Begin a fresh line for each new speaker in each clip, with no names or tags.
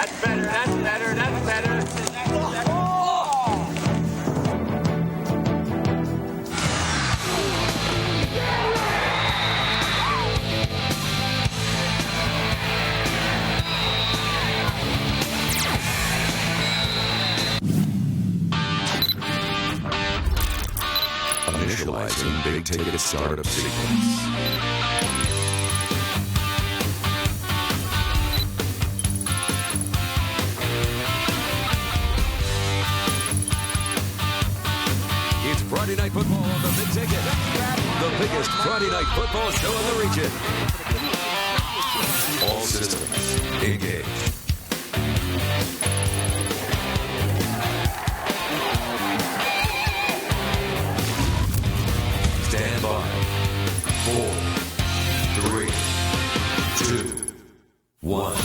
That's better. That's better. That's better.
Initializing big ticket startup sequence. It's Friday Night Football on the Big Ticket. The biggest Friday Night Football show in the region. All systems engaged. Stand by. 4, 3, 2, 1.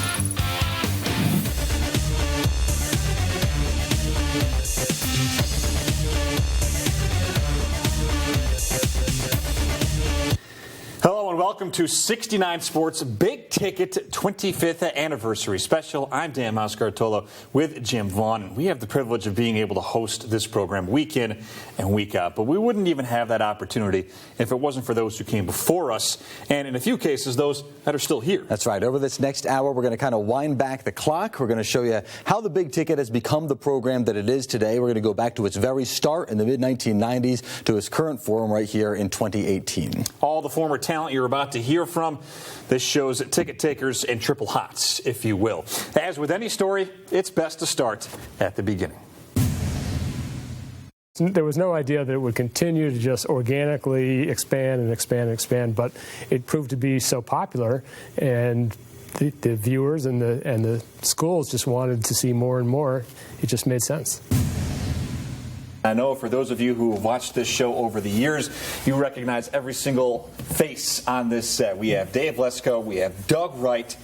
Hello and welcome to 69 Sports Big Ticket 25th Anniversary Special. I'm Dan Mascartolo with Jim Vaughn. We have the privilege of being able to host this program week in and week out, but we wouldn't even have that opportunity if it wasn't for those who came before us, and in a few cases, those that are still here.
That's right. Over this next hour, we're going to kind of wind back the clock. We're going to show you how the Big Ticket has become the program that it is today. We're going to go back to its very start in the mid-1990s to its current form right here in 2018.
All the former talent you're about to hear from. This show's ticket takers and triple hots, if you will. As with any story, it's best to start at the beginning.
There was no idea that it would continue to just organically expand and expand and expand, but it proved to be so popular, and the viewers and the schools just wanted to see more and more. It just made sense.
I know for those of you who have watched this show over the years, you recognize every single face on this set. We have Dave Lesko, we have Doug Wright,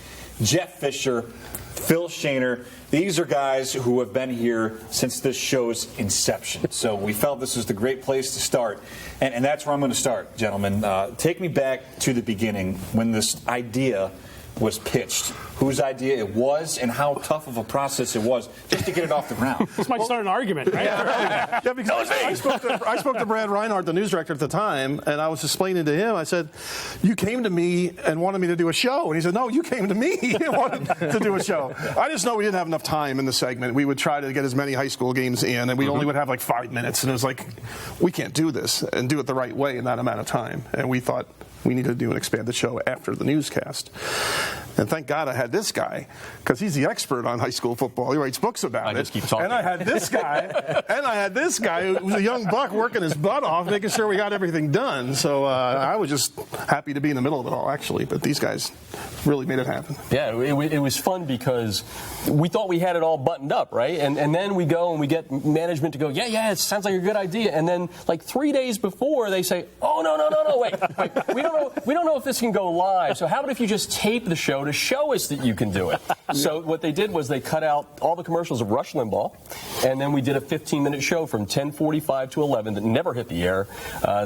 Jeff Fisher, Phil Shaner. These are guys who have been here since this show's inception. So we felt this was the great place to start. And that's where I'm going to start, gentlemen. Take me back to the beginning when this idea was pitched, whose idea it was, and how tough of a process it was just to get it off the ground.
This might start an argument, right?
Yeah, because I spoke to Brad Reinhardt, the news director at the time, and I was explaining to him, I said, you came to me and wanted me to do a show. And he said, no, you came to me and wanted to do a show. I just know we didn't have enough time in the segment. We would try to get as many high school games in, and we only would have like 5 minutes. And it was like, we can't do this and do it the right way in that amount of time. And we thought we needed to do an expanded show after the newscast. And thank God I had this guy, because he's the expert on high school football. He writes books about it.
Keep talking.
And I had this guy, who was a young buck working his butt off, making sure we got everything done. So I was just happy to be in the middle of it all, actually. But these guys really made it happen.
Yeah, it was fun because we thought we had it all buttoned up, right? And then we go and we get management to go, yeah, it sounds like a good idea. And then like 3 days before, they say, oh, no, wait, we don't know if this can go live. So how about if you just tape the show to show us that you can do it? So what they did was they cut out all the commercials of Rush Limbaugh, and then we did a 15-minute show from 10:45 to 11 that never hit the air.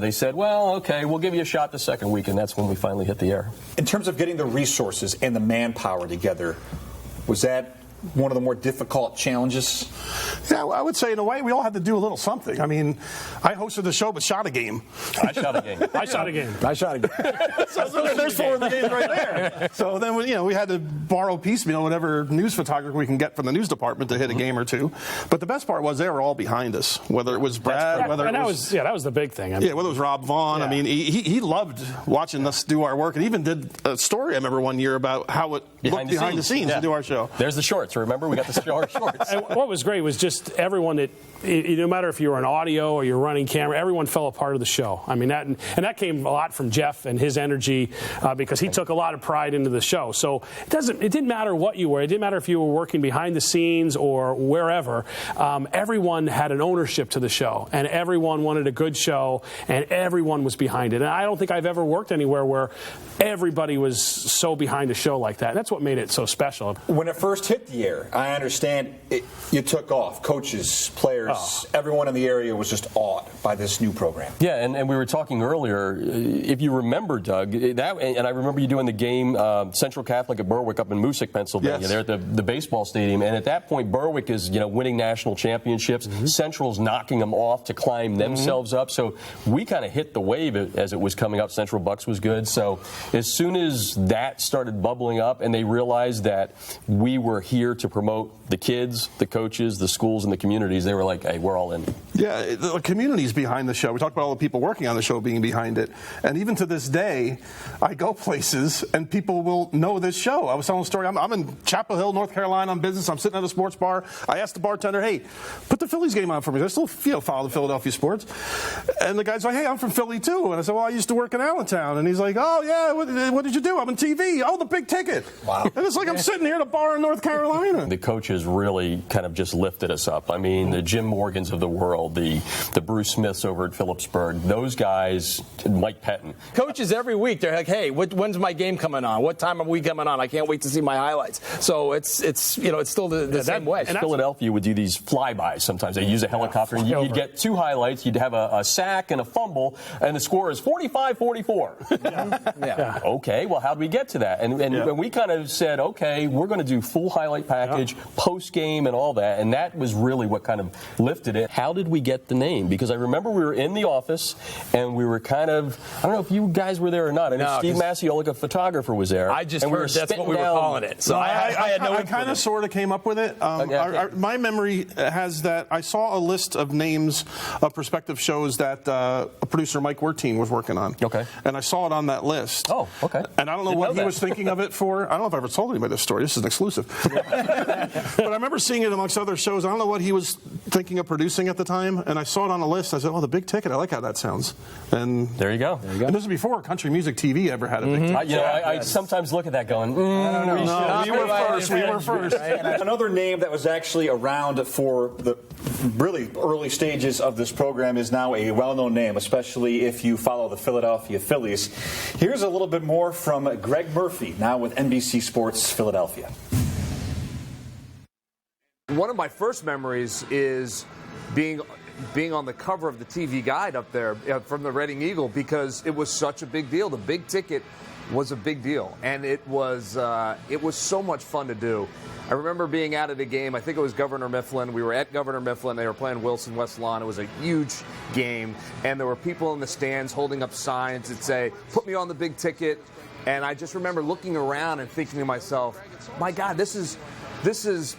They said, well, okay, we'll give you a shot the second week, and that's when we finally hit the air.
In terms of getting the resources and the manpower together, was that one of the more difficult challenges?
Yeah, I would say in a way we all had to do a little something. I mean, I hosted the show but shot a game.
I shot a game.
So there's 4 of the games right there. So then we had to borrow piecemeal whatever news photographer we can get from the news department to hit a game or two. But the best part was they were all behind us. Whether it was Brad, whether it was
that was the big thing.
whether it was Rob Vaughn.
Yeah.
I mean, he loved watching us do our work, and even did a story I remember one year about how it looked behind the scenes to do our show.
There's the shorts. Remember, we got the shorts.
And what was great was just everyone that, no matter if you were on audio or you're running camera, everyone fell a part of the show. I mean, that came a lot from Jeff and his energy because he took a lot of pride into the show. So it didn't matter what you were. It didn't matter if you were working behind the scenes or wherever. Everyone had an ownership to the show, and everyone wanted a good show, and everyone was behind it. And I don't think I've ever worked anywhere where everybody was so behind a show like that. That's what made it so special.
When it first hit the the air. I understand you took off. Coaches, players, everyone in the area was just awed by this new program.
Yeah, and we were talking earlier, if you remember, Doug, that, and I remember you doing the game Central Catholic at Berwick up in Moosic, Pennsylvania.
Yes.
There at the baseball stadium. And at that point, Berwick is winning national championships. Central's knocking them off to climb themselves up. So we kind of hit the wave as it was coming up. Central Bucks was good. So as soon as that started bubbling up and they realized that we were here to promote the kids, the coaches, the schools, and the communities, they were like, hey, we're all in.
Yeah, the community's behind the show. We talked about all the people working on the show being behind it. And even to this day, I go places and people will know this show. I was telling a story. I'm in Chapel Hill, North Carolina on business. I'm sitting at a sports bar. I asked the bartender, hey, put the Phillies game on for me. I still follow the Philadelphia sports. And the guy's like, hey, I'm from Philly too. And I said, well, I used to work in Allentown. And he's like, oh, yeah, what did you do? I'm on TV. Oh, the big ticket. Wow. And it's like I'm sitting here at a bar in North Carolina.
The coaches really kind of just lifted us up. I mean, the Jim Morgans of the world, the Bruce Smiths over at Phillipsburg, those guys, Mcfadden.
Coaches every week, they're like, hey, when's my game coming on? What time are we coming on? I can't wait to see my highlights. So it's still the same way.
Philadelphia would do these flybys sometimes. They use a helicopter. And you'd get two highlights. You'd have a sack and a fumble, and the score is 45-44.
Yeah.
Okay, well, how do we get to that? And we kind of said, okay, we're going to do full highlight package, post-game and all that, and that was really what kind of lifted it. How did we get the name? Because I remember we were in the office, and we were kind of, I don't know if you guys were there or not. I know Steve Masiolik, a photographer, was there.
I just heard that's what we were calling it. So I had no
I kind of sort of came up with it. My memory has that I saw a list of names of prospective shows that producer Mike Wertine was working on.
Okay.
And I saw it on that list.
Oh, okay.
And I don't know what he was thinking of it for. I don't know if I ever told anybody this story. This is an exclusive. But I remember seeing it amongst other shows. I don't know what he was thinking of producing at the time. And I saw it on a list. I said, oh, the big ticket. I like how that sounds. And
there you go.
And this is before Country Music TV ever had a big ticket.
I sometimes look at that going,
we were first.
Another name that was actually around for the really early stages of this program is now a well-known name, especially if you follow the Philadelphia Phillies. Here's a little bit more from Greg Murphy, now with NBC Sports Philadelphia.
One of my first memories is being on the cover of the TV guide up there from the Reading Eagle, because it was such a big deal. The big ticket was a big deal, and it was so much fun to do. I remember being out at a game. I think it was Governor Mifflin. We were at Governor Mifflin. They were playing Wilson West Lawn. It was a huge game, and there were people in the stands holding up signs that say, "Put me on the big ticket." And I just remember looking around and thinking to myself, "My God, this is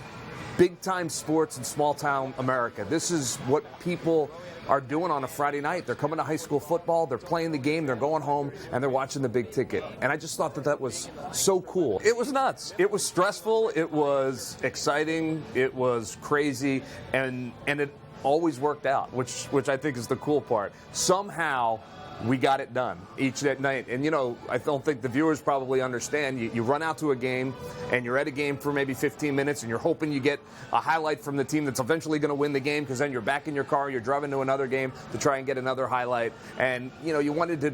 big-time sports in small-town America. This is what people are doing on a Friday night. They're coming to high school football, they're playing the game, they're going home, and they're watching the big ticket." And I just thought that was so cool. It was nuts. It was stressful. It was exciting. It was crazy. And it always worked out, which I think is the cool part. Somehow we got it done each night. And, I don't think the viewers probably understand. You run out to a game, and you're at a game for maybe 15 minutes, and you're hoping you get a highlight from the team that's eventually going to win the game, because then you're back in your car, you're driving to another game to try and get another highlight. And, you wanted to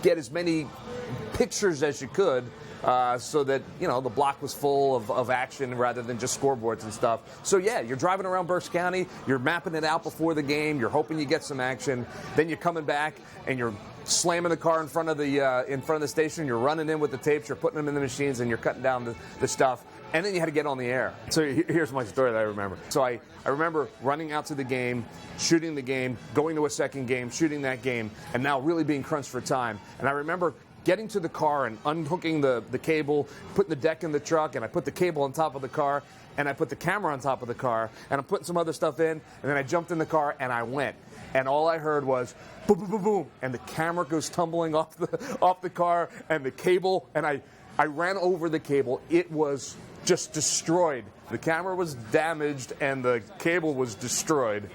get as many pictures as you could, so that, the block was full of action rather than just scoreboards and stuff. So, yeah, you're driving around Berks County, you're mapping it out before the game, you're hoping you get some action, then you're coming back and you're slamming the car in front of the station, you're running in with the tapes, you're putting them in the machines, and you're cutting down the stuff. And then you had to get on the air. So here's my story that I remember. So I remember running out to the game, shooting the game, going to a second game, shooting that game, and now really being crunched for time. And I remember getting to the car and unhooking the cable, putting the deck in the truck, and I put the cable on top of the car, and I put the camera on top of the car, and I'm putting some other stuff in, and then I jumped in the car and I went. And all I heard was boom, boom, boom, boom, and the camera goes tumbling off the car, and the cable, and I ran over the cable. It was just destroyed. The camera was damaged and the cable was destroyed.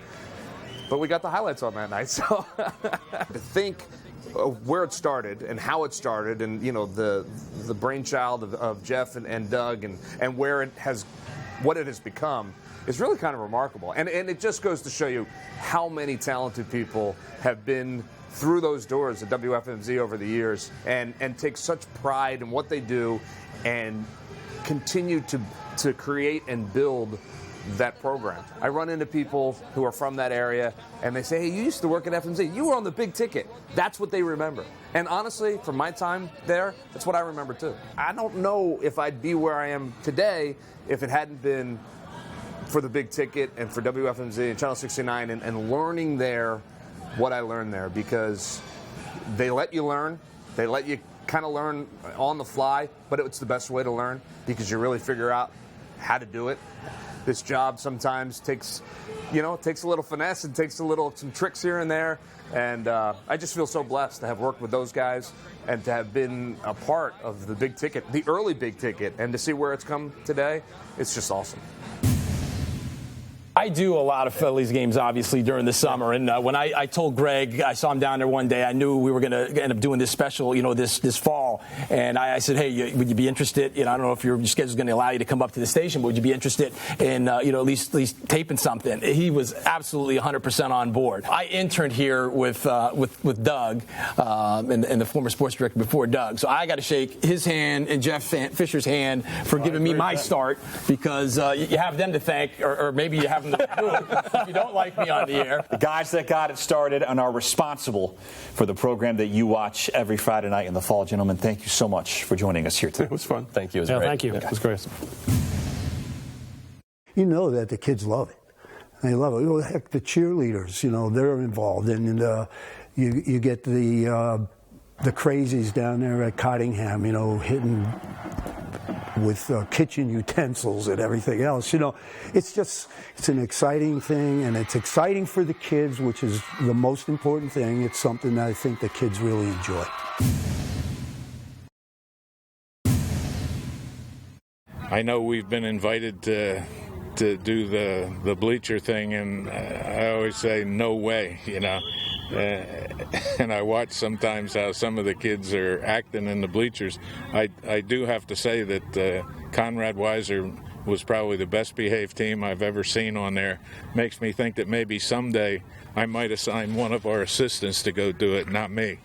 But we got the highlights on that night. So to think where it started and how it started, and the brainchild of Jeff and Doug, and where it has, what it has become, is really kind of remarkable. And it just goes to show you how many talented people have been through those doors at WFMZ over the years, and take such pride in what they do, and continue to create and build that program. I run into people who are from that area, and they say, hey, you used to work at FMZ. You were on the big ticket. That's what they remember. And honestly, from my time there, that's what I remember too. I don't know if I'd be where I am today if it hadn't been for the big ticket and for WFMZ and Channel 69 and learning there what I learned there, because they let you learn. They let you kind of learn on the fly, but it's the best way to learn because you really figure out how to do it. This job sometimes takes a little finesse and takes some tricks here and there. And I just feel so blessed to have worked with those guys and to have been a part of the big ticket, the early big ticket, and to see where it's come today. It's just awesome.
I do a lot of Phillies games, obviously, during the summer. And when I told Greg, I saw him down there one day, I knew we were going to end up doing this special, this fall. And I said, hey, would you be interested? I don't know if your schedule's going to allow you to come up to the station, but would you be interested in, at least taping something? He was absolutely 100% on board. I interned here with Doug, and the former sports director before Doug. So I got to shake his hand and Jeff Fisher's hand for giving me my start, because you have them to thank, or maybe you have them to do it if you don't like me on the air.
The guys that got it started and are responsible for the program that you watch every Friday night in the fall. Gentlemen, thank you so much for joining us here today.
It was fun.
Thank you. It was great.
Thank you. It was great.
You know that the kids love it. They love it. Well, heck, the cheerleaders, they're involved. And you get the crazies down there at Cottingham, hitting with kitchen utensils and everything else. It's an exciting thing, and it's exciting for the kids, which is the most important thing. It's something that I think the kids really enjoy.
I know we've been invited to do the bleacher thing, and I always say no way, and I watch sometimes how some of the kids are acting in the bleachers. I do have to say that Conrad Weiser was probably the best behaved team I've ever seen on there. Makes me think that maybe someday I might assign one of our assistants to go do it, not me.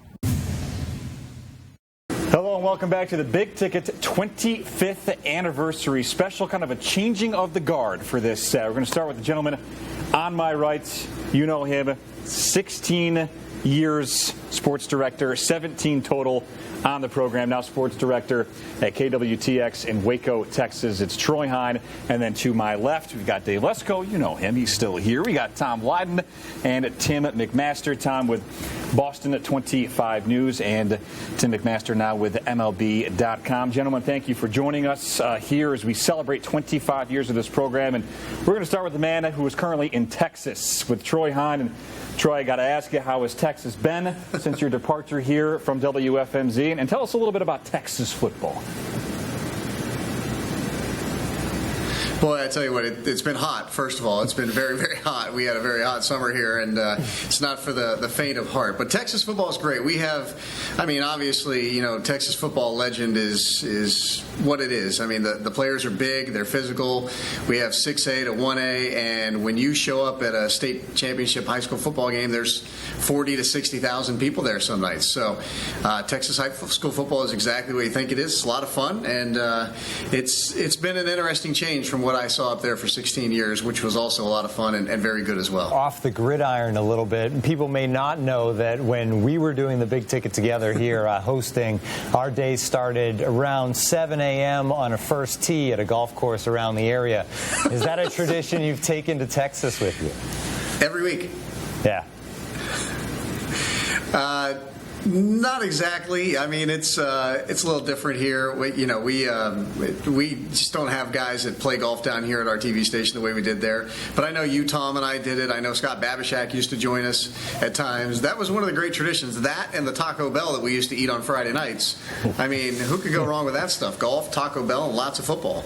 Hello and welcome back to the Big Ticket 25th anniversary special, kind of a changing of the guard for this. We're going to start with the gentleman on my right. You know him, 16 years sports director, 17 total on the program, now sports director at KWTX in Waco, Texas. It's Troy Hine. And then to my left, we've got Dave Lesko. You know him. He's still here. We got Tom Lydon and Tim McMaster. Tom with Boston at 25 News, and Tim McMaster now with MLB.com. Gentlemen, thank you for joining us here as we celebrate 25 years of this program. And we're going to start with the man who is currently in Texas with Troy Hine. And Troy, I got to ask you, how has Texas been since your departure here from WFMZ? And tell us a little bit about Texas football.
Boy, I tell you what, it's been hot, first of all. It's been very, very hot. We had a very hot summer here, and it's not for the faint of heart. But Texas football is great. We have, obviously, Texas football legend is what it is. The players are big. They're physical. We have 6A to 1A, and when you show up at a state championship high school football game, there's 40 to 60,000 people there some nights. So Texas high school football is exactly what you think it is. It's a lot of fun, and it's been an interesting change from what I saw up there for 16 years, which was also a lot of fun and very good as well.
Off the gridiron a little bit, people may not know that when we were doing the Big Ticket together here hosting, our day started around 7 a.m. on a first tee at a golf course around the area. Is that a tradition you've taken to Texas with you?
Every week.
Yeah.
Not exactly. It's a little different here. We just don't have guys that play golf down here at our TV station the way we did there. But I know you, Tom, and I did it. I know Scott Babishak used to join us at times. That was one of the great traditions. That and the Taco Bell that we used to eat on Friday nights. Who could go wrong with that stuff? Golf, Taco Bell, and lots of football.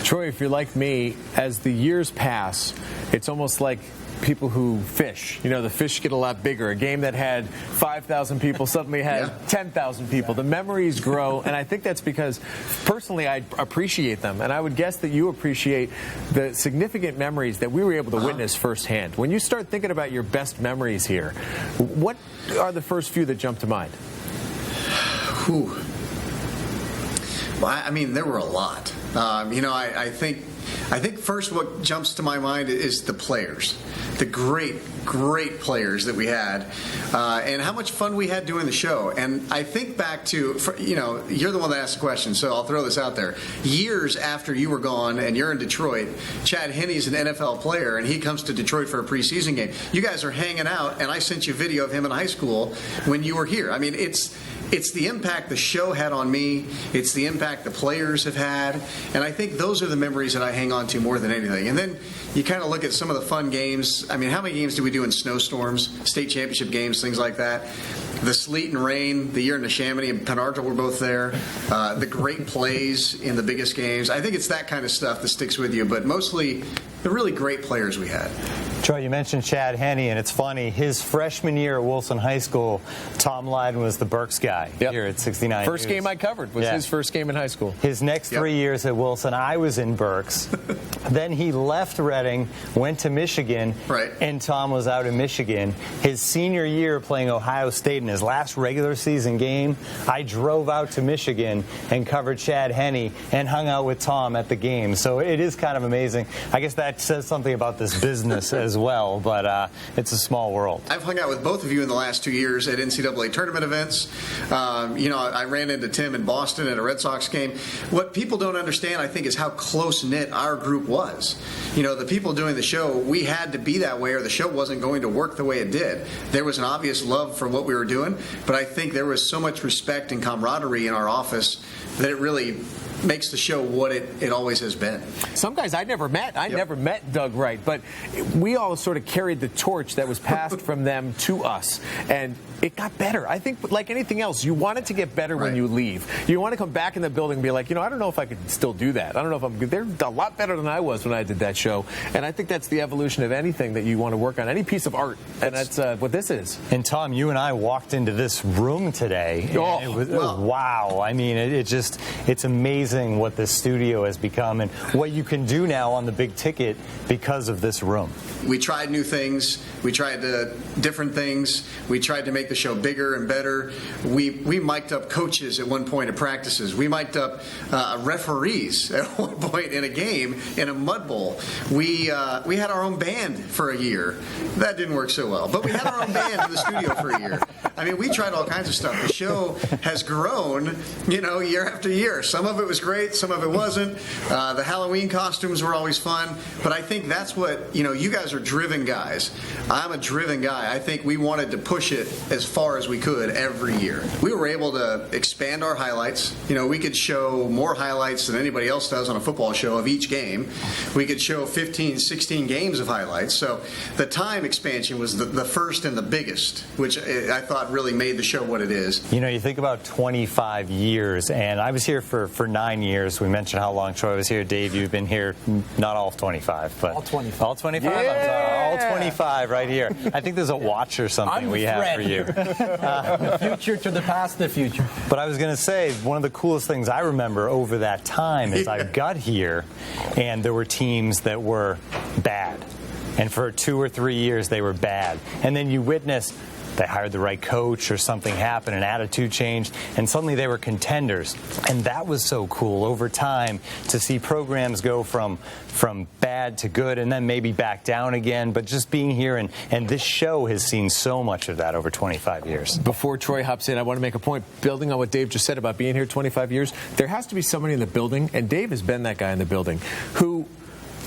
Troy, if you're like me, as the years pass, it's almost like people who fish. The fish get a lot bigger. A game that had 5,000 people suddenly had 10,000 people. The memories grow, and I think that's because, personally, I appreciate them. And I would guess that you appreciate the significant memories that we were able to witness firsthand. When you start thinking about your best memories here, what are the first few that jump to mind?
Well, I mean, there were a lot. I think first what jumps to my mind is the players, the great players that we had, and how much fun we had doing the show. And I think back to, you're the one that asked the question, so I'll throw this out there. Years after you were gone and you're in Detroit, Chad Henne's an NFL player, and he comes to Detroit for a preseason game. You guys are hanging out, and I sent you a video of him in high school when you were here. I mean, it's the impact the show had on me. It's the impact the players have had. And I think those are the memories that I hang on to more than anything. And then you kind of look at some of the fun games. I mean, how many games did we do in snowstorms, state championship games, things like that? The sleet and rain, the year in Neshaminy and Penarta were both there. The great plays in the biggest games. I think it's that kind of stuff that sticks with you, but mostly the really great players we had.
Troy, you mentioned Chad Henne, and it's funny. His freshman year at Wilson High School, Tom Lydon was the Berks guy here at 69
First game I covered was his first game in high school.
His next 3 years at Wilson, I was in Berks. Then he left Reading, went to Michigan, and Tom was out in Michigan. His senior year playing Ohio State in his last regular season game, I drove out to Michigan and covered Chad Henne and hung out with Tom at the game. So it is kind of amazing. I guess that says something about this business as well, but it's a small world.
I've hung out with both of you in the last 2 years at NCAA tournament events. I ran into Tim in Boston at a Red Sox game. What people don't understand, I think, is how close-knit our group was. The people doing the show, we had to be that way or the show wasn't going to work the way it did. There was an obvious love for what we were doing, but I think there was so much respect and camaraderie in our office that it really makes the show what it always has been.
Some guys I never met. I never met Doug Wright, but we all sort of carried the torch that was passed from them to us, and it got better. I think, like anything else, you want it to get better when you leave. You want to come back in the building and be like, I don't know if I could still do that. I don't know if I'm good. They're a lot better than I was when I did that show, and I think that's the evolution of anything that you want to work on, any piece of art, and that's what this is.
And Tom, you and I walked into this room today. And it was wow. I mean, it's amazing what this studio has become and what you can do now on the big ticket because of this room.
We tried new things. We tried different things. We tried to make the show bigger and better. We mic'd up coaches at one point at practices. We mic'd up referees at one point in a game in a mud bowl. We had our own band for a year. That didn't work so well. But we had our own band in the studio for a year. I mean, we tried all kinds of stuff. The show has grown, year after year. Some of it was great. Some of it wasn't. The Halloween costumes were always fun. But I think that's what, you guys are driven guys. I'm a driven guy. I think we wanted to push it as far as we could every year. We were able to expand our highlights. We could show more highlights than anybody else does on a football show of each game. We could show 15, 16 games of highlights. So the time expansion was the first and the biggest, which I thought really made the show what it is.
You think about 25 years, and I was here for 9 years. We mentioned how long Troy was here. Dave, you've been here not all 25, but
all 25.
All 25?
Yeah.
All 25 right here. I think there's a watch or something we have for you.
The future to the past, the future.
But I was going to say, one of the coolest things I remember over that time is I got here, and there were teams that were bad. And for 2 or 3 years, they were bad. And then you witness they hired the right coach or something happened, an attitude changed, and suddenly they were contenders. And that was so cool over time to see programs go from bad to good and then maybe back down again. But just being here, and this show has seen so much of that over 25 years.
Before Troy hops in, I want to make a point. Building on what Dave just said about being here 25 years, there has to be somebody in the building, and Dave has been that guy in the building, who,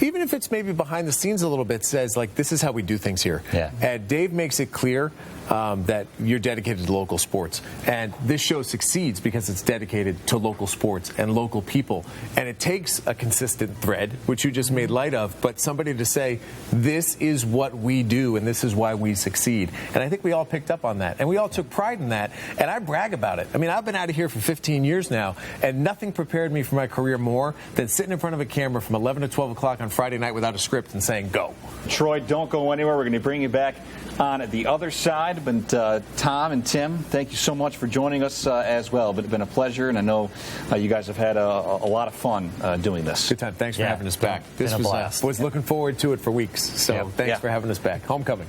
even if it's maybe behind the scenes a little bit, says, this is how we do things here.
Yeah.
And Dave makes it clear that you're dedicated to local sports. And this show succeeds because it's dedicated to local sports and local people. And it takes a consistent thread, which you just made light of, but somebody to say, this is what we do and this is why we succeed. And I think we all picked up on that. And we all took pride in that. And I brag about it. I mean, I've been out of here for 15 years now, and nothing prepared me for my career more than sitting in front of a camera from 11 to 12 o'clock on Friday night without a script and saying, go.
Troy, don't go anywhere. We're going to bring you back on the other side. But Tom and Tim, thank you so much for joining us as well. But it's been a pleasure, and I know you guys have had a lot of fun doing this.
Good time. Thanks for having us back.
This was a blast.
Was looking forward to it for weeks. So thanks for having us back. Homecoming.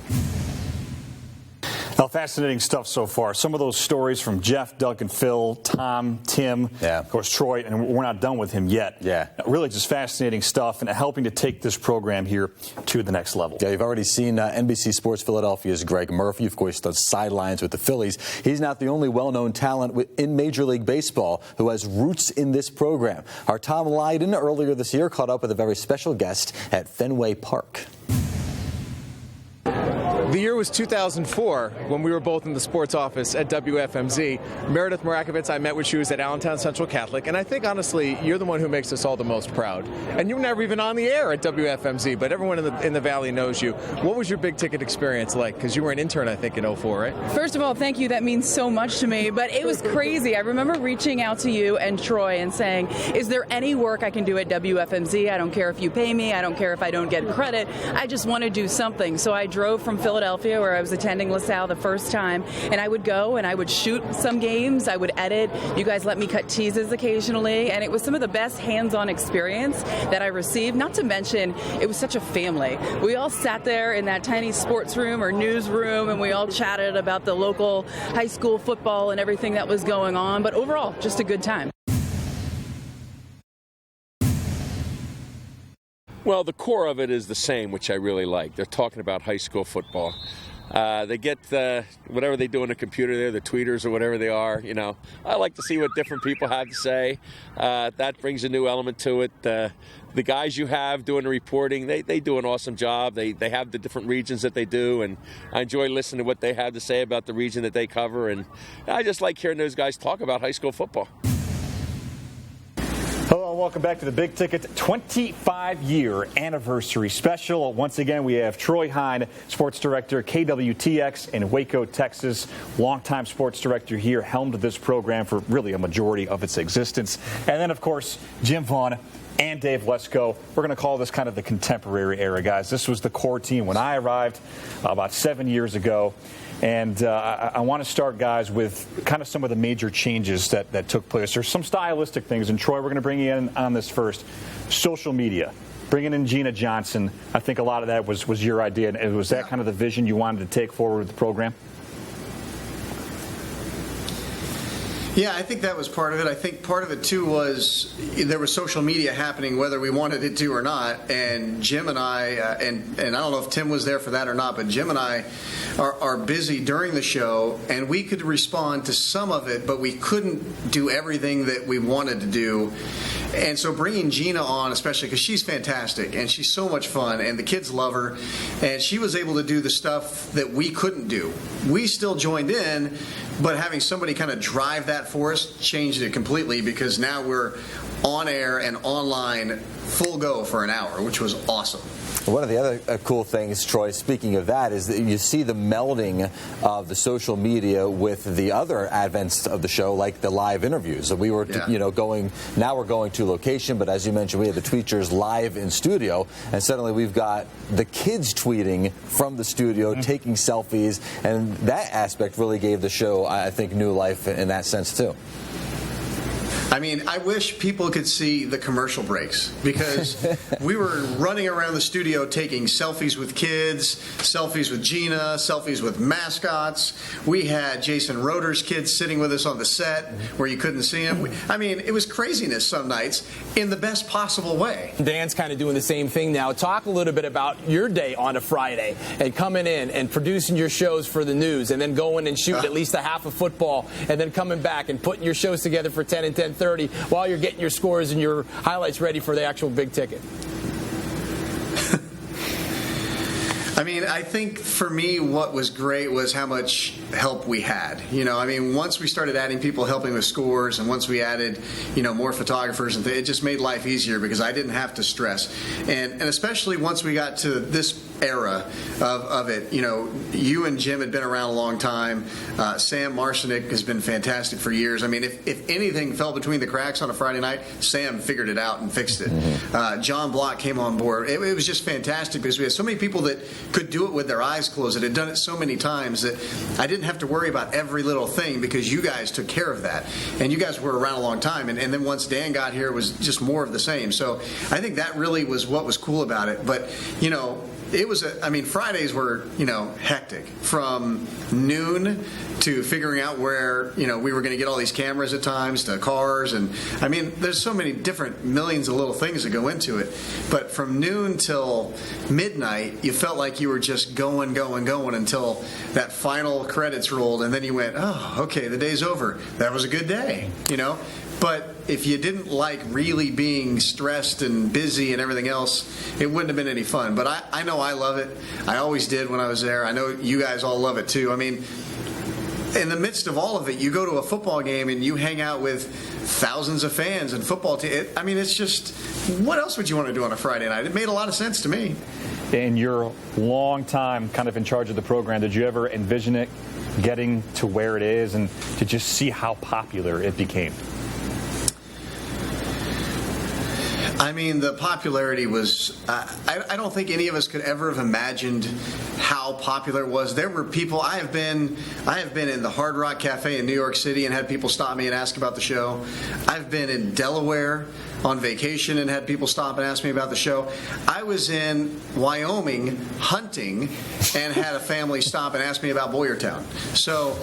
Well, fascinating stuff so far. Some of those stories from Jeff, Doug, and Phil, Tom, Tim, of course, Troy, and we're not done with him yet. Really just fascinating stuff and helping to take this program here to the next level.
Yeah, you've already seen NBC Sports Philadelphia's Greg Murphy, of course, does sidelines with the Phillies. He's not the only well-known talent in Major League Baseball who has roots in this program. Our Tom Lydon earlier this year caught up with a very special guest at Fenway Park.
The year was 2004 when we were both in the sports office at WFMZ. Meredith Marakovitz, I met when she was at Allentown Central Catholic, and I think, honestly, you're the one who makes us all the most proud. And you were never even on the air at WFMZ, but everyone in the Valley knows you. What was your big ticket experience like? Because you were an intern, I think, in 04, right?
First of all, thank you. That means so much to me, but it was crazy. I remember reaching out to you and Troy and saying, is there any work I can do at WFMZ? I don't care if you pay me. I don't care if I don't get credit. I just want to do something. So I drove from Philadelphia, where I was attending LaSalle the first time, and I would go and I would shoot some games. I would edit. You guys let me cut teases occasionally, and it was some of the best hands-on experience that I received. Not to mention, it was such a family. We all sat there in that tiny sports room or newsroom, and we all chatted about the local high school football and everything that was going on. But overall, just a good time.
Well, the core of it is the same, which I really like. They're talking about high school football. They get whatever they do on the computer there, the tweeters or whatever they are. You know, I like to see what different people have to say. That brings a new element to it. The guys you have doing the reporting, they do an awesome job. They have the different regions that they do, and I enjoy listening to what they have to say about the region that they cover. And I just like hearing those guys talk about high school football.
Hello and welcome back to the Big Ticket 25-year anniversary special. Once again, we have Troy Hine, sports director, KWTX in Waco, Texas, longtime sports director here, helmed this program for really a majority of its existence. And then, of course, Jim Vaughn and Dave Lesko. We're going to call this kind of the contemporary era, guys. This was the core team when I arrived about 7 years ago. And I want to start, guys, with kind of some of the major changes that took place. There's some stylistic things. And, Troy, we're going to bring you in on this first. Social media. Bringing in Gina Johnson. I think a lot of that was your idea. And was that kind of the vision you wanted to take forward with the program?
Yeah, I think that was part of it. I think part of it, too, was there was social media happening whether we wanted it to or not. And Jim and I, and I don't know if Tim was there for that or not, but Jim and I are busy during the show, and we could respond to some of it, but we couldn't do everything that we wanted to do. And so bringing Gina on, especially because she's fantastic, and she's so much fun, and the kids love her, and she was able to do the stuff that we couldn't do. We still joined in, but having somebody kind of drive that for us changed it completely, because now we're on air and online full go for an hour, which was awesome.
One of the other cool things, Troy, speaking of that, is that you see the melding of the social media with the other advents of the show, like the live interviews. We were, now we're going to location, but as you mentioned, we had the tweeters live in studio, and suddenly we've got the kids tweeting from the studio, taking selfies, and that aspect really gave the show, I think, new life in that sense, too.
I mean, I wish people could see the commercial breaks, because we were running around the studio taking selfies with kids, selfies with Gina, selfies with mascots. We had Jason Roeder's kids sitting with us on the set where you couldn't see them. I mean, it was craziness some nights in the best possible way.
Dan's kind of doing the same thing now. Talk a little bit about your day on a Friday and coming in and producing your shows for the news, and then going and shooting at least a half of football, and then coming back and putting your shows together for 10 and 10:30 while you're getting your scores and your highlights ready for the actual big ticket.
I mean, I think for me what was great was how much help we had. You know, I mean, once we started adding people helping with scores, and once we added, more photographers, and it just made life easier because I didn't have to stress. And especially once we got to this era of it, you and Jim had been around a long time. Sam Marcinek has been fantastic for years. I mean, if anything fell between the cracks on a Friday night, Sam figured it out and fixed it. John Block came on board. It was just fantastic because we had so many people that could do it with their eyes closed, that had done it so many times that I didn't have to worry about every little thing because you guys took care of that. And you guys were around a long time. And then once Dan got here, it was just more of the same. So I think that really was what was cool about it. But, it Fridays were, hectic from noon to figuring out where, we were going to get all these cameras at times, to cars. And there's so many different millions of little things that go into it. But from noon till midnight, you felt like you were just going until that final credits rolled. And then you went, oh, okay, the day's over. That was a good day, But if you didn't like really being stressed and busy and everything else, it wouldn't have been any fun. But I know I love it. I always did when I was there. I know you guys all love it too. In the midst of all of it, you go to a football game and you hang out with thousands of fans and football team. It's just, what else would you want to do on a Friday night? It made a lot of sense to me.
In your long time kind of in charge of the program, did you ever envision it getting to where it is, and to just see how popular it became?
The popularity was, I don't think any of us could ever have imagined how popular it was. There were people, I have been in the Hard Rock Cafe in New York City and had people stop me and ask about the show. I've been in Delaware on vacation and had people stop and ask me about the show. I was in Wyoming hunting and had a family stop and ask me about Boyertown. So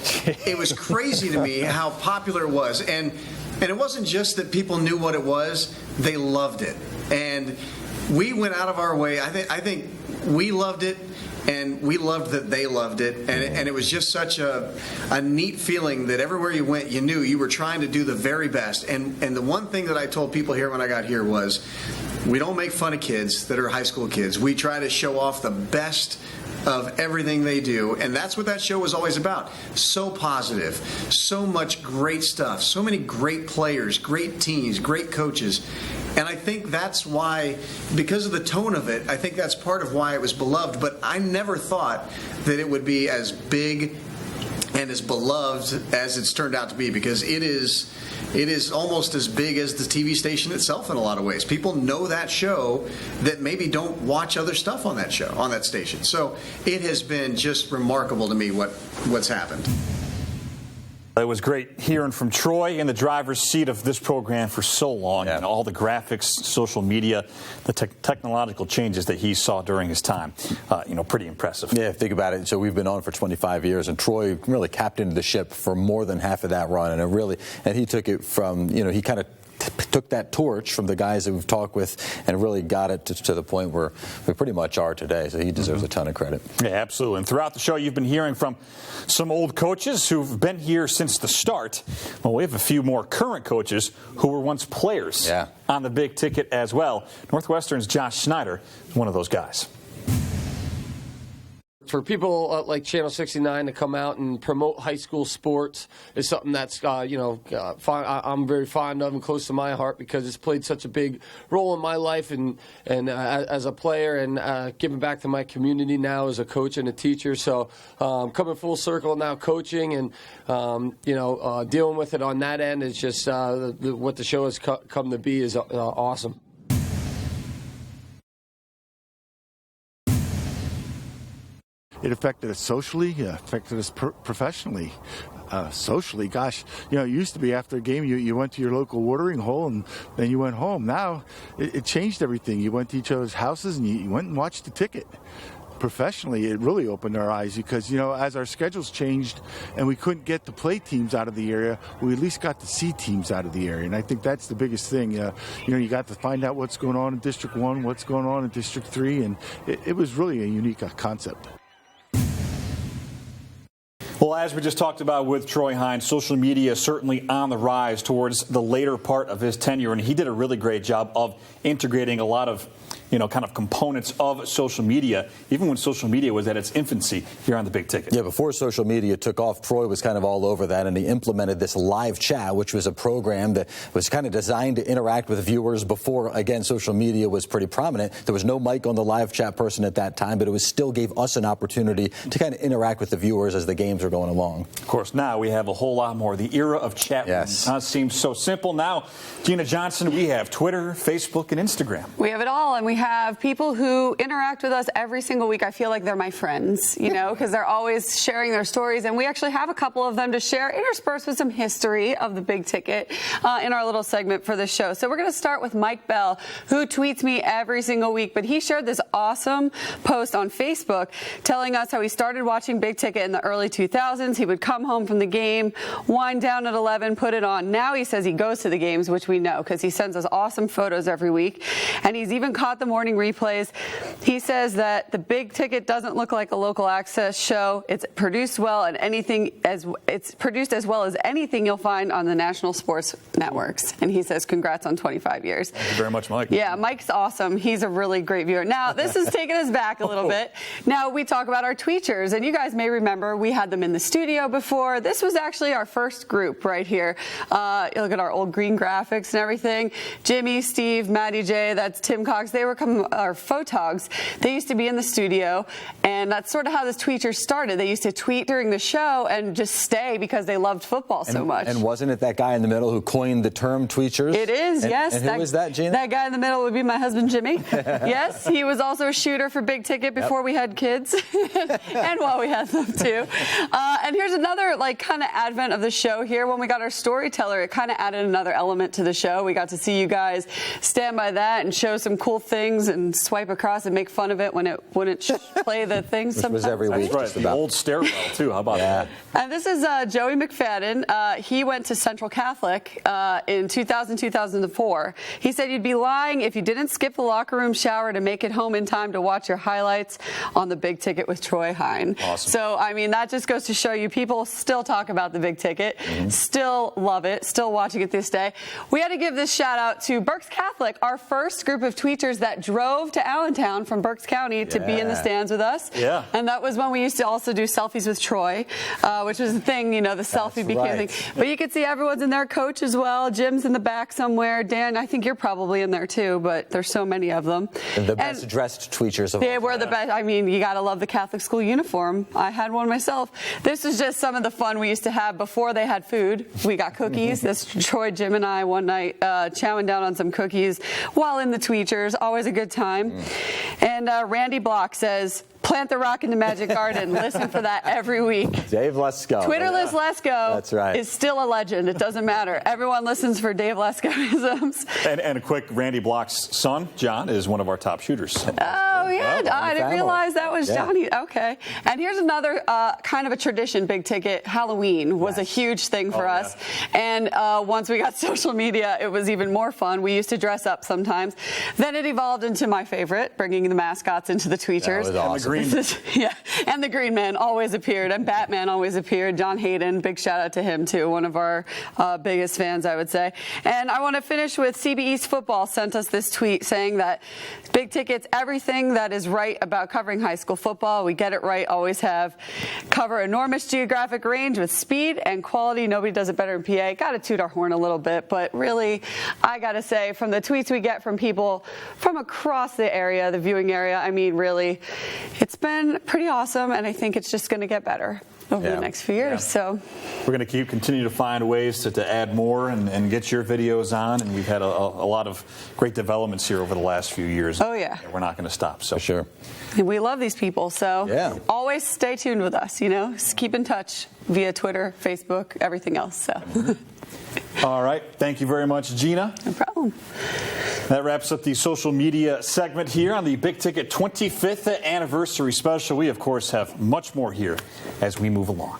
it was crazy to me how popular it was. And it wasn't just that people knew what it was, they loved it. And we went out of our way. I think we loved it, and we loved that they loved it. And it was just such a neat feeling that everywhere you went, you knew you were trying to do the very best. And the one thing that I told people here when I got here was, we don't make fun of kids that are high school kids. We try to show off the best of everything they do, and that's what that show was always about. So positive, so much great stuff, so many great players, great teams, great coaches. And I think that's why, because of the tone of it, I think that's part of why it was beloved. But I never thought that it would be as big and as beloved as it's turned out to be, because it is almost as big as the TV station itself in a lot of ways. People know that show that maybe don't watch other stuff on that show, on that station. So it has been just remarkable to me what's happened.
It was great hearing from Troy in the driver's seat of this program for so long, and all the graphics, social media, the technological changes that he saw during his time. Pretty impressive.
Yeah, think about it. So we've been on for 25 years, and Troy really captained the ship for more than half of that run, and he took it from, he kind of took that torch from the guys that we've talked with and really got it to the point where we pretty much are today. So he deserves a ton of credit.
Yeah, absolutely. And throughout the show, you've been hearing from some old coaches who've been here since the start. Well, we have a few more current coaches who were once players on the big ticket as well. Northwestern's Josh Snyder is one of those guys.
For people like Channel 69 to come out and promote high school sports is something that's, I'm very fond of and close to my heart, because it's played such a big role in my life and as a player, and giving back to my community now as a coach and a teacher. So coming full circle now, coaching and, dealing with it on that end is just what the show has come to be is awesome.
It affected us socially, it affected us professionally. Socially, gosh, it used to be after a game you went to your local watering hole and then you went home. Now it changed everything. You went to each other's houses and you went and watched the ticket. Professionally, it really opened our eyes, because, as our schedules changed and we couldn't get to play teams out of the area, we at least got to see teams out of the area. And I think that's the biggest thing. You got to find out what's going on in District 1, what's going on in District 3, and it was really a unique concept.
Well, as we just talked about with Troy Hines, social media is certainly on the rise towards the later part of his tenure, and he did a really great job of integrating a lot of kind of components of social media, even when social media was at its infancy here on the Big Ticket.
Yeah, before social media took off, Troy was kind of all over that, and he implemented this live chat, which was a program that was kind of designed to interact with viewers before, again, social media was pretty prominent. There was no mic on the live chat person at that time, but it still gave us an opportunity to kind of interact with the viewers as the games are going along.
Of course, now we have a whole lot more. The era of chat seems so simple. Now, Gina Johnson, we have Twitter, Facebook, and Instagram.
We have it all, and we have people who interact with us every single week. I feel like they're my friends, you know, because they're always sharing their stories. And we actually have a couple of them to share, interspersed with some history of the big ticket in our little segment for this show. So we're going to start with Mike Bell, who tweets me every single week. But he shared this awesome post on Facebook telling us how he started watching Big Ticket in the early 2000s. He would come home from the game, wind down at 11, put it on. Now he says he goes to the games, which we know because he sends us awesome photos every week. And he's even caught the morning replays. He says that the Big Ticket doesn't look like a local access show. It's produced well, and it's produced as well as anything you'll find on the national sports networks. And he says, congrats on 25 years.
Thank you very much, Mike.
Yeah, Mike's awesome. He's a really great viewer. Now, this is taking us back a little bit. Now, we talk about our tweeters, and you guys may remember we had them in the studio before. This was actually our first group right here. You look at our old green graphics and everything. Jimmy, Steve, Maddie J, that's Tim Cox. They were our photogs. They used to be in the studio, and that's sort of how this tweeters started. They used to tweet during the show and just stay because they loved football so much.
And wasn't it that guy in the middle who coined the term tweeters?
It is, yes.
And who is that, Gina?
That guy in the middle would be my husband, Jimmy. Yes, he was also a shooter for Big Ticket before we had kids, and while we had them too. And here's another kind of advent of the show here. When we got our storyteller, it kind of added another element to the show. We got to see you guys stand by that and show some cool things and swipe across and make fun of it when it wouldn't play the things.
Which was every week.
That's right. The old stairwell too. How about that?
And this is Joey Mcfadden. He went to Central Catholic in 2000-2004. He said you'd be lying if you didn't skip the locker room shower to make it home in time to watch your highlights on the Big Ticket with Troy Hine.
Awesome.
So, I mean, that just goes to show you people still talk about the Big Ticket, still love it, still watching it this day. We had to give this shout out to Berks Catholic, our first group of tweeters that drove to Allentown from Berks County to be in the stands with us.
Yeah.
And that was when we used to also do selfies with Troy, which was the thing, the selfie became a thing. But you could see everyone's in there, coach as well. Jim's in the back somewhere. Dan, I think you're probably in there too, but there's so many of them.
And the best dressed tweeters of all.
They were the best. I mean, you got to love the Catholic school uniform. I had one myself. This is just some of the fun we used to have before they had food. We got cookies. This Troy, Jim, and I one night chowing down on some cookies while in the tweeters. Always a good time. And Randy Block says, plant the rock in the Magic Garden. Listen for that every week.
Dave Lesko.
Twitterless Lesko
That's right.
is still a legend. It doesn't matter. Everyone listens for Dave Lesko-isms.
And a quick, Randy Block's son, John, is one of our top shooters.
Oh, yeah. I didn't realize that was Johnny. Okay. And here's another kind of a tradition, Big Ticket. Halloween was a huge thing for us. And once we got social media, it was even more fun. We used to dress up sometimes. Then it evolved into my favorite, bringing the mascots into the tweeters.
That was awesome.
And the Green Man always appeared, and Batman always appeared. John Hayden, big shout out to him too, one of our biggest fans, I would say. And I want to finish with CB East Football sent us this tweet saying that Big Ticket's everything that is right about covering high school football. We get it right, always have. Cover enormous geographic range with speed and quality. Nobody does it better in PA. Got to toot our horn a little bit, but really, I got to say, from the tweets we get from people from across the area, the viewing area, I mean, really, it's been pretty awesome, and I think it's just going to get better over the next few years. So
we're going to continue to find ways to add more and get your videos on, and we've had a lot of great developments here over the last few years.
Oh, yeah.
We're not going to stop. So
sure.
And we love these people, so always stay tuned with us, Just keep in touch via Twitter, Facebook, everything else. So.
All right. Thank you very much, Gina.
No problem.
That wraps up the social media segment here on the Big Ticket 25th anniversary special. We, of course, have much more here as we move along.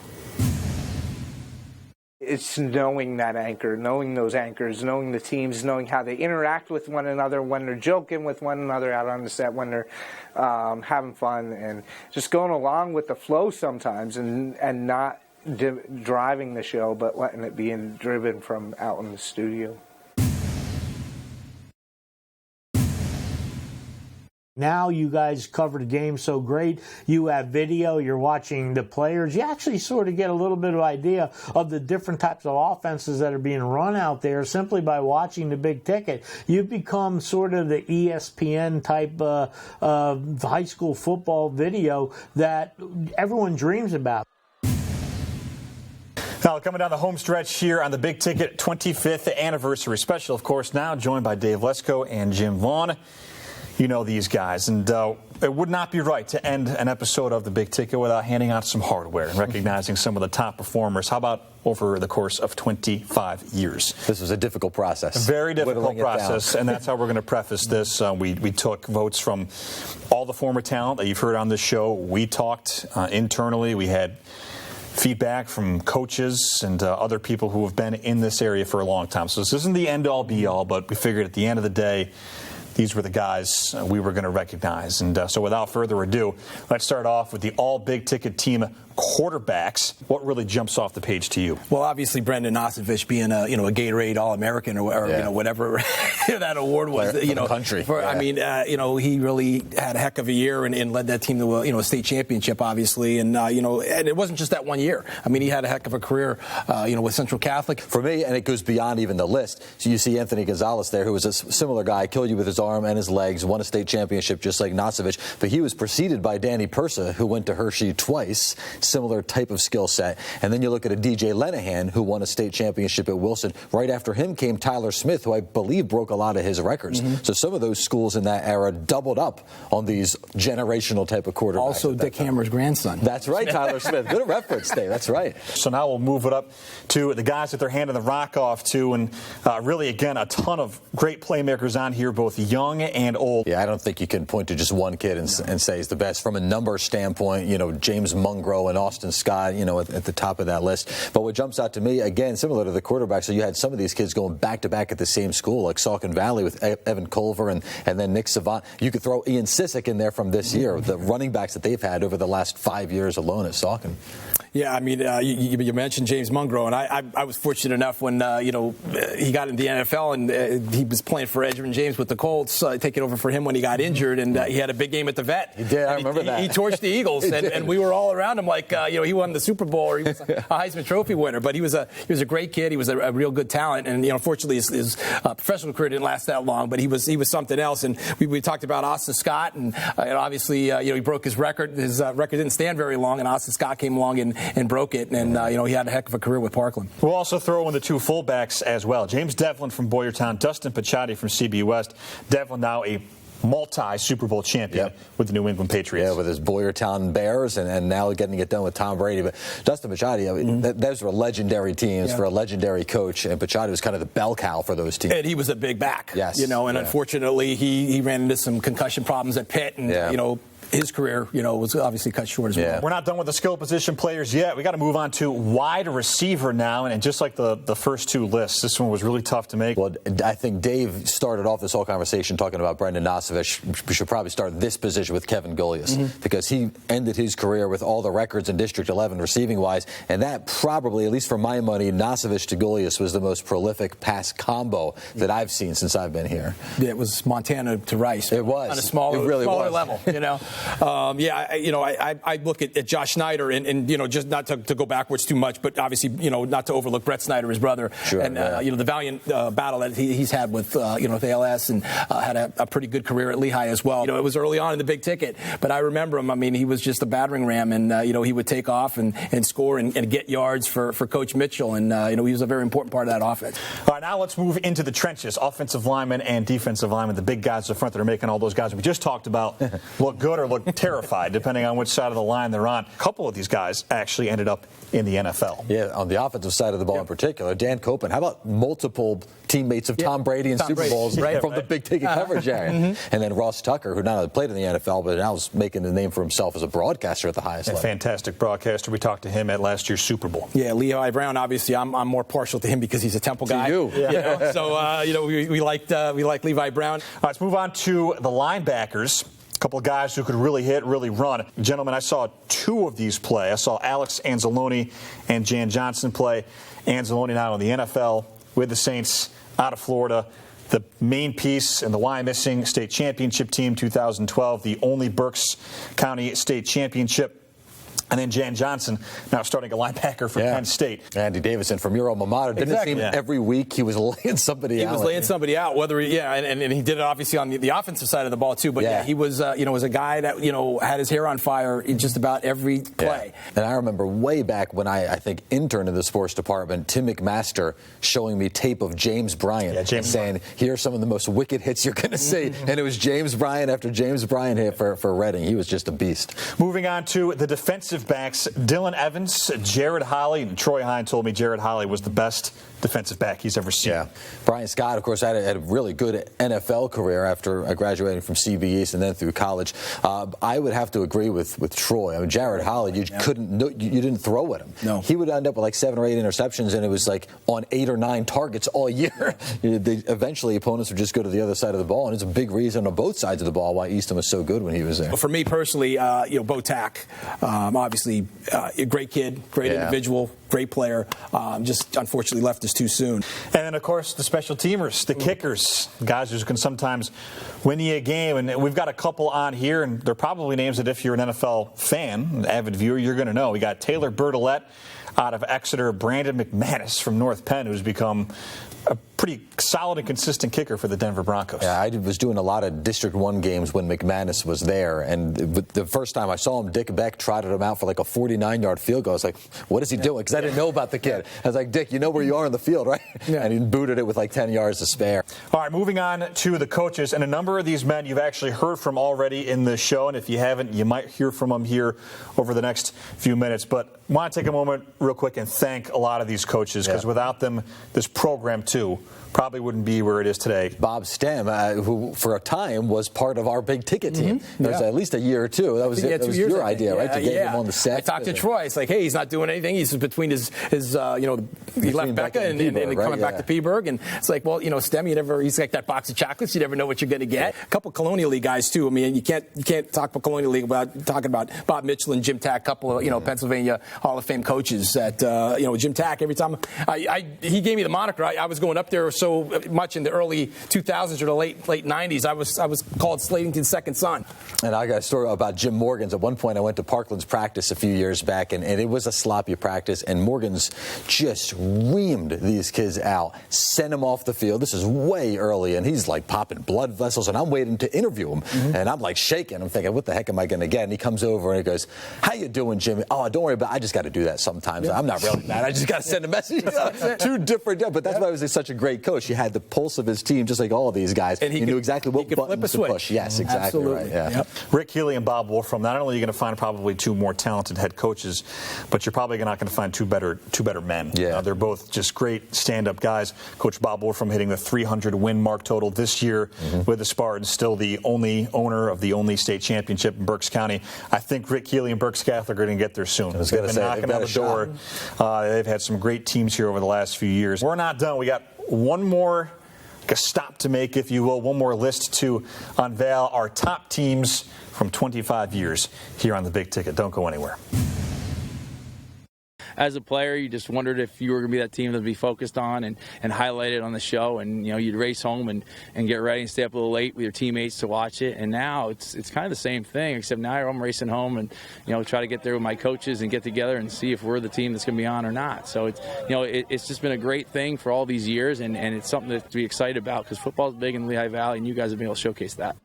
It's knowing that anchor, knowing those anchors, knowing the teams, knowing how they interact with one another, when they're joking with one another out on the set, when they're having fun, and just going along with the flow sometimes and not driving the show, but letting it be driven from out in the studio.
Now you guys cover the game so great. You have video. You're watching the players. You actually sort of get a little bit of idea of the different types of offenses that are being run out there simply by watching the Big Ticket. You've become sort of the ESPN type high school football video that everyone dreams about.
Now, coming down the home stretch here on the Big Ticket 25th anniversary special, of course, now joined by Dave Lesko and Jim Vaughn. you know these guys. And it would not be right to end an episode of The Big Ticket without handing out some hardware and recognizing some of the top performers. How about over the course of 25 years?
This was a difficult process.
A very difficult process, and that's how we're going to preface this. We took votes from all the former talent that you've heard on this show. We talked internally. We had feedback from coaches and other people who have been in this area for a long time. So this isn't the end-all, be-all, but we figured at the end of the day, these were the guys we were going to recognize. And so without further ado, let's start off with the all-big-ticket team quarterbacks. What really jumps off the page to you?
Well, obviously Brendan Nosovich being a Gatorade All-American or whatever that award was.
Country.
I mean, he really had a heck of a year and led that team to a state championship, obviously, and and it wasn't just that 1 year. I mean, he had a heck of a career, with Central Catholic.
For me, and it goes beyond even the list. So you see Anthony Gonzales there, who was a similar guy, killed you with his arm and his legs, won a state championship just like Nosovich, but he was preceded by Danny Persa, who went to Hershey twice. Similar type of skill set. And then you look at a DJ Lenahan, who won a state championship at Wilson. Right after him came Tyler Smith, who I believe broke a lot of his records. So some of those schools in that era doubled up on these generational type of quarterbacks.
Also Dick Hammer's grandson.
That's right, Tyler Smith. Good reference, Dave. That's right.
So now we'll move it up to the guys that they're handing the rock off to. And really, again, a ton of great playmakers on here, both young and old.
Yeah, I don't think you can point to just one kid and say he's the best. From a number standpoint, James Mungro and Austin Scott, at the top of that list. But what jumps out to me, again, similar to the quarterback, so you had some of these kids going back-to-back at the same school, like Saucon Valley with Evan Culver and then Nick Savant. You could throw Ian Sissick in there from this year, the running backs that they've had over the last 5 years alone at Saucon.
Yeah, I mean, you mentioned James Mungro, and I was fortunate enough when, he got into the NFL and he was playing for Edgerrin James with the Colts, taking over for him when he got injured, and he had a big game at the Vet.
He did, I remember that.
He torched the Eagles, and we were all around him like, he won the Super Bowl or he was a Heisman Trophy winner, but he was a great kid. He was a real good talent, and, unfortunately his professional career didn't last that long, but he was something else. And we talked about Austin Scott, and obviously, he broke his record. His record didn't stand very long, and Austin Scott came along and broke it, and he had a heck of a career with Parkland.
We'll also throw in the two fullbacks as well. James Devlin from Boyertown, Dustin Picciotti from CB West. Devlin now a multi-Super Bowl champion with the New England Patriots.
Yeah, with his Boyertown Bears and now getting it done with Tom Brady. But Dustin Picciotti, those were legendary teams for a legendary coach, and Picciotti was kind of the bell cow for those teams.
And he was a big back.
Yes.
And unfortunately he ran into some concussion problems at Pitt, and his career, was obviously cut short as well.
We're not done with the skill position players yet. We got to move on to wide receiver now, and just like the first two lists, this one was really tough to make.
Well, I think Dave started off this whole conversation talking about Brendan Nosovich. We should probably start this position with Kevin Golias, because he ended his career with all the records in District 11 receiving-wise, and that probably, at least for my money, Nosovich to Golias was the most prolific pass combo that I've seen since I've been here.
Yeah, it was Montana to Rice.
It was.
On a smaller level, I look at Josh Snyder and just not to go backwards too much, but obviously, not to overlook Brett Snyder, his brother, and the valiant battle that he's had with ALS, and had a pretty good career at Lehigh as well. It was early on in the big ticket, but I remember him. I mean, he was just a battering ram, and he would take off and score and get yards for Coach Mitchell, and he was a very important part of that offense.
All right, now let's move into the trenches. Offensive linemen and defensive linemen, the big guys up front that are making all those guys we just talked about look good or look terrified, depending on which side of the line they're on. A couple of these guys actually ended up in the NFL.
Yeah, on the offensive side of the ball in particular. Dan Copen, how about multiple teammates of Tom Brady in Super Bowls from the big ticket coverage area? And then Ross Tucker, who not only played in the NFL, but now is making a name for himself as a broadcaster at the highest level.
Fantastic broadcaster. We talked to him at last year's Super Bowl.
Yeah, Levi Brown, obviously, I'm more partial to him because he's a Temple guy. So, we liked Levi Brown.
All right, let's move on to the linebackers. A couple of guys who could really hit, really run. Gentlemen, I saw two of these play. I saw Alex Anzalone and Jan Johnson play. Anzalone now in the NFL with the Saints out of Florida. The main piece in the Wyomissing State Championship team 2012, the only Berks County State Championship. And then Jan Johnson, now starting a linebacker for Penn State.
Andy Davison from your alma mater. Didn't it seem every week he was laying somebody out?
He was laying somebody out, whether and he did it obviously on the offensive side of the ball too. But he was was a guy that had his hair on fire in just about every play.
And I remember way back when I think interned in the sports department, Tim McMaster showing me tape of James Bryant saying, "Here are some of the most wicked hits you're going to see," and it was James Bryant after James Bryant hit for Reading. He was just a beast.
Moving on to the defensive backs, Dylan Evans, Jared Holley, and Troy Hine told me Jared Holley was the best defensive back he's ever seen.
Yeah. Brian Scott, of course, had a really good NFL career after graduating from CB East and then through college. I would have to agree with Troy. I mean, Jared Holley, you didn't throw at him.
No.
He would end up with like 7 or 8 interceptions, and it was like on 8 or 9 targets all year. Eventually, opponents would just go to the other side of the ball, and it's a big reason on both sides of the ball why Easton was so good when he was there.
Well, for me personally, Bo Tack, obviously a great kid, great individual, great player, just unfortunately left us too soon.
And then, of course, the special teamers, the kickers, guys who can sometimes win you a game. And we've got a couple on here, and they're probably names that if you're an NFL fan, an avid viewer, you're going to know. We got Taylor Bertolette out of Exeter, Brandon McManus from North Penn, who's become a pretty solid and consistent kicker for the Denver Broncos.
Yeah, I was doing a lot of District 1 games when McManus was there, and the first time I saw him, Dick Beck trotted him out for like a 49-yard field goal. I was like, what is he doing? Because I didn't know about the kid. I was like, Dick, you know where you are on the field, right? Yeah. And he booted it with like 10 yards to spare.
All right, moving on to the coaches, and a number of these men you've actually heard from already in the show, and if you haven't, you might hear from them here over the next few minutes. But I want to take a moment real quick and thank a lot of these coaches, because without them, this program too probably wouldn't be where it is today.
Bob Stem, who for a time was part of our big ticket team. There was at least a year or two. That was your idea, right? To get him on the set.
I talked to Troy. It's like, hey, he's not doing anything. He's between he left Becca and coming back to Peaburg. And it's like, well, Stem, he's like that box of chocolates. You never know what you're going to get. A couple Colonial League guys too. I mean, you can't talk about Colonial League without talking about Bob Mitchell and Jim Tack, a couple of Pennsylvania Hall of Fame coaches. That Jim Tack, every time he gave me the moniker, I was going up there so much in the early 2000s or the late 90s. I was called Slatington's second son.
And I got a story about Jim Morgan's. At one point, I went to Parkland's practice a few years back, and it was a sloppy practice, and Morgan's just reamed these kids out, sent them off the field. This is way early, and he's like popping blood vessels, and I'm waiting to interview him, and I'm like shaking. I'm thinking, what the heck am I going to get? And he comes over and he goes, how you doing, Jimmy? Oh, don't worry about it. I just got to do that sometimes. I'm not really mad. I just got to send a message. Two different, but that's why he was such a great coach. He had the pulse of his team, just like all of these guys. And he knew exactly what buttons to push. Yes, exactly.
Absolutely.
Right. Yeah.
Yep. Rick Healy and Bob Wolfram. Not only are you going to find probably 2 more talented head coaches, but you're probably not going to find two better men.
Yeah.
They're both just great stand-up guys. Coach Bob Wolfram hitting the 300 win mark total this year with the Spartans, still the only owner of the only state championship in Berks County. I think Rick Healy and Berks Catholic are going to get there soon.
I was going to say,
knocking on the door. They've had some great teams here over the last few years. We're not done. We got one more stop to make, if you will, one more list to unveil our top teams from 25 years here on the Big Ticket. Don't go anywhere.
As a player, you just wondered if you were going to be that team that would be focused on and highlighted on the show, and you'd race home and get ready and stay up a little late with your teammates to watch it. And now it's kind of the same thing, except now I'm racing home and try to get there with my coaches and get together and see if we're the team that's going to be on or not. So it's just been a great thing for all these years, and it's something to be excited about, because football is big in Lehigh Valley, and you guys have been able to showcase that.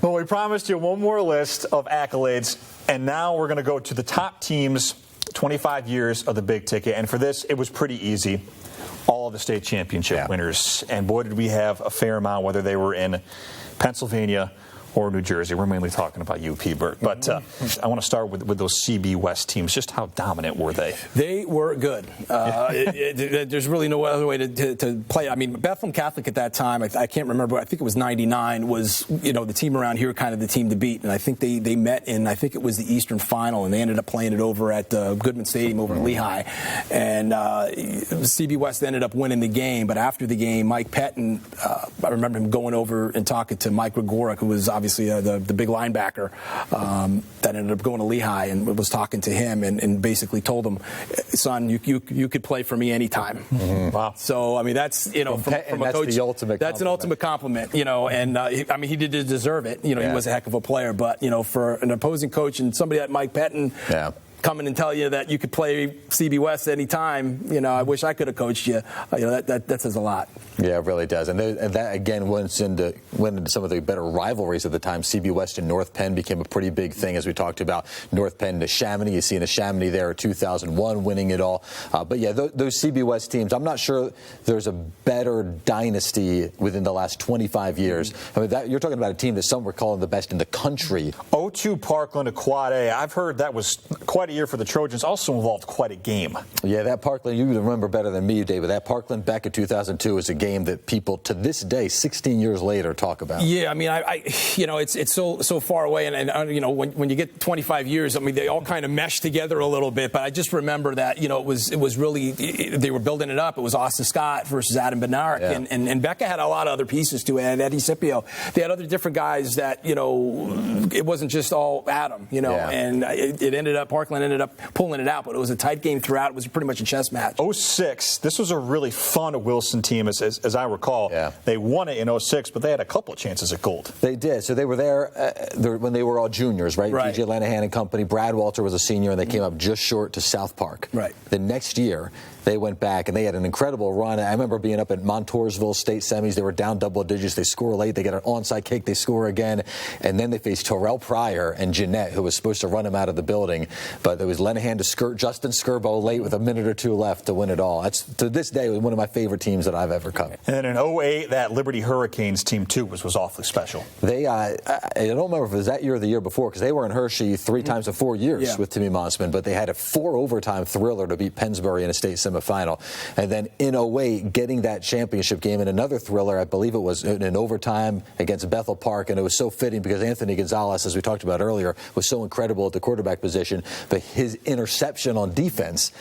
Well, we promised you one more list of accolades, and now we're going to go to the top teams, 25 years of the Big Ticket. And for this, it was pretty easy. All of the state championship winners. And boy, did we have a fair amount, whether they were in Pennsylvania or New Jersey. We're mainly talking about UP, Bert. But I want to start with those CB West teams. Just how dominant were they?
They were good. There's really no other way to play. I mean, Bethlehem Catholic at that time, I can't remember, I think it was 99, was, the team around here, kind of the team to beat. And I think they met in, I think it was the Eastern Final, and they ended up playing it over at Goodman Stadium over in Lehigh. And CB West ended up winning the game. But after the game, Mcfadden, I remember him going over and talking to Mike Gregoric, who was obviously obviously the big linebacker that ended up going to Lehigh, and was talking to him and basically told him, son, you could play for me anytime.
Mm-hmm. Wow.
So I mean, that's from a coach,
the ultimate
that's an ultimate compliment, and I mean, he did deserve it. He was a heck of a player, but for an opposing coach and somebody like Mcfadden, coming and tell you that you could play CB West anytime, I wish I could have coached you. That says a lot.
Yeah, it really does. And that, again, went into some of the better rivalries at the time. CB West and North Penn became a pretty big thing, as we talked about. North Penn to Chamonix. You see Chamonix there in 2001 winning it all. But, yeah, those CB West teams, I'm not sure there's a better dynasty within the last 25 years. I mean, you're talking about a team that some were calling the best in the country.
0-2 Parkland to Quad A. I've heard that was quite a year for the Trojans. Also involved quite a game.
Yeah, that Parkland, you remember better than me, David. That Parkland back in 2002 was a game that people to this day, 16 years later, talk about.
Yeah, I mean, it's so far away, and when you get 25 years, I mean, they all kind of mesh together a little bit. But I just remember that it was really, they were building it up. It was Austin Scott versus Adam Bednarik, and Becca had a lot of other pieces to it, and Eddie Scipio. They had other different guys that it wasn't just all Adam, and it ended up, Parkland ended up pulling it out, but it was a tight game throughout. It was pretty much a chess match.
06, this was a really fun Wilson team, as I recall.
Yeah.
They won it in 06, but they had a couple of chances at gold.
They did. So they were there when they were all juniors, right? G.J. Lanahan and company. Brad Walter was a senior, and they came up just short to South Park.
Right.
The next year, they went back, and they had an incredible run. I remember being up at Montoursville State semis. They were down double digits. They score late. They get an onside kick. They score again. And then they faced Terrell Pryor and Jeanette, who was supposed to run him out of the building. But there was Lanahan to skirt Justin Skirbo late with a minute or two left to win it all. That's, to this day, one of my favorite teams that I've ever covered.
And then in 08, that Liberty Hurricanes team, too, was awfully special.
They, I don't remember if it was that year or the year before, because they were in Hershey 3 times in 4 years with Timmy Monsman, but they had a 4 overtime thriller to beat Pennsbury in a state semifinal. And then in 08, getting that championship game in another thriller, I believe it was in overtime against Bethel Park, and it was so fitting because Anthony Gonzales, as we talked about earlier, was so incredible at the quarterback position, but his interception on defense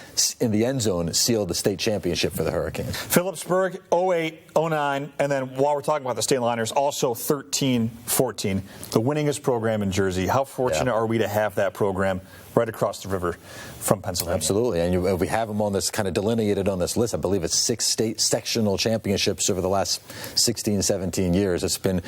in the end zone sealed the state championship for the Hurricanes.
Phillipsburg, 08, 09, and then while we're talking about the State Liners, also 13-14, the winningest program in Jersey. How fortunate are we to have that program right across the river from Pennsylvania?
Absolutely, and we have them on this, kind of delineated on this list. I believe it's 6 state sectional championships over the last 16, 17 years. It's been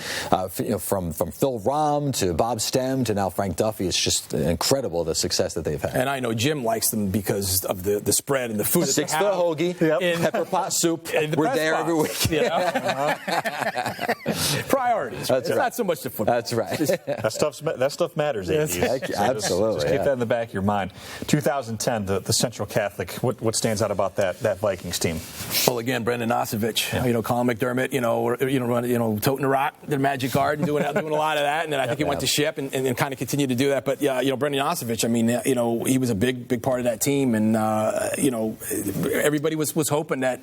from Phil Rahm to Bob Stem to now Frank Duffy. It's just incredible the success that they've had.
And I know Jim likes them because of the spread and the food.
6-foot hoagie, pepper pot soup. We're there every week.
Priorities.
That's
it's
right.
Not so much the football.
That's right.
That stuff matters.
Absolutely.
Just keep that in the back of your mind. 2010, the Central Catholic. What stands out about that Vikings team?
Well, again, Brendan Nosovich, Colin McDermott, toting the rock, the Magic Garden, doing a lot of that, and then I think he went to Ship and kind of continued to do that. But Brendan Nosovich, I mean, he was a big part of that team, and everybody was hoping that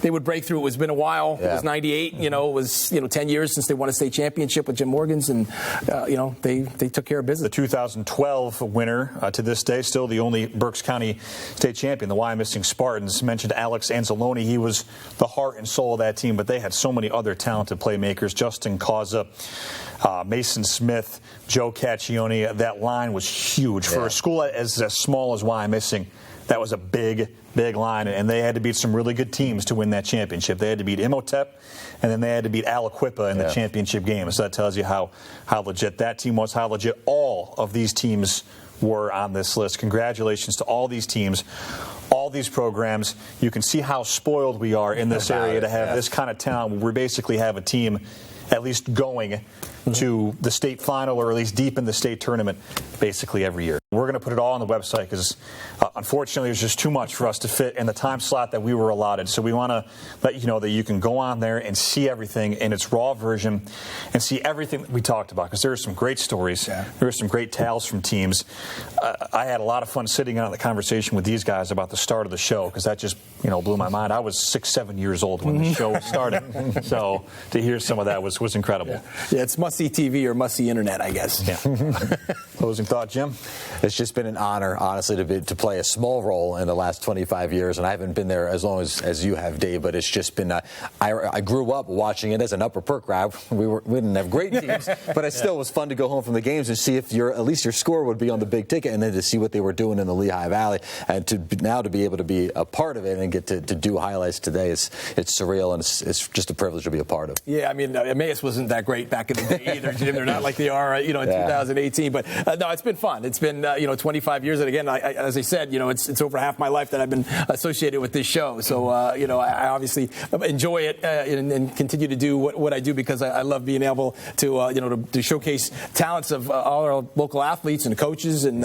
they would break through. It's been a while. It was '98. It was 10 years since they won a state championship with Jim Morgans, and they took care of business.
The 2012 winner to this day, still the only Berks County state champion, the Wyomissing Spartans. Mentioned Alex Anzalone. He was the heart and soul of that team, but they had so many other talented playmakers. Justin Causa, Mason Smith, Joe Caccione. That line was huge. For a school as small as Wyomissing, that was a big line, and they had to beat some really good teams to win that championship. They had to beat Imhotep, and then they had to beat Aliquippa in the championship game. So that tells you how legit that team was, how legit all of these teams were on this list. Congratulations to all these teams, all these programs. You can see how spoiled we are in this area to have this kind of talent. We basically have a team at least going to the state final, or at least deep in the state tournament, basically every year. We're going to put it all on the website because, unfortunately, there's just too much for us to fit in the time slot that we were allotted. So we want to let you know that you can go on there and see everything in its raw version and see everything that we talked about, because there are some great stories. There are some great tales from teams. I had a lot of fun sitting on the conversation with these guys about the start of the show, because that just blew my mind. I was 6-7 years old when the show started. So to hear some of that was incredible.
Yeah, it's must-see TV or must-see internet, I guess.
Closing thought, Jim?
it's just been an honor, honestly, to play a small role in the last 25 years. And I haven't been there as long as you have, Dave, but it's just been, I grew up watching it as an Upper Perk grad. We didn't have great teams, but it still was fun to go home from the games and see if at least your score would be on the big ticket, and then to see what they were doing in the Lehigh Valley. And to be able to be a part of it and get to do highlights today, it's surreal, and it's just a privilege to be a part of.
Yeah, I mean, Emmaus wasn't that great back in the day either, Jim. They're not like they are, in 2018. But no, it's been fun. It's been 25 years, and again, as I said, it's over half my life that I've been associated with this show. So I obviously enjoy it and continue to do what I do because I love being able to showcase talents of all our local athletes and coaches, and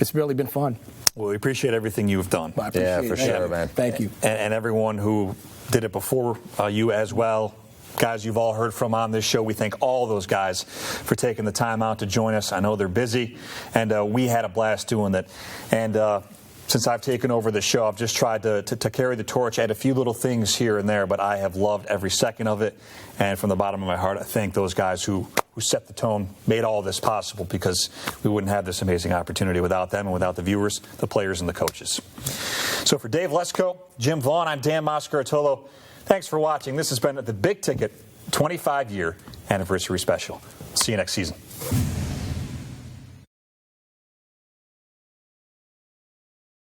it's really been fun.
Well, we appreciate everything you've done.
I appreciate
it. For sure, man.
Thank you.
And everyone who did it before you as well. Guys you've all heard from on this show, we thank all those guys for taking the time out to join us. I know they're busy, and we had a blast doing that. And since I've taken over the show, I've just tried to carry the torch, add a few little things here and there, but I have loved every second of it. And from the bottom of my heart, I thank those guys who set the tone, made all this possible, because we wouldn't have this amazing opportunity without them and without the viewers, the players, and the coaches. So for Dave Lesko, Jim Vaughn, I'm Dan Mascaratolo. Thanks for watching. This has been the Big Ticket 25-year anniversary special. See you next season.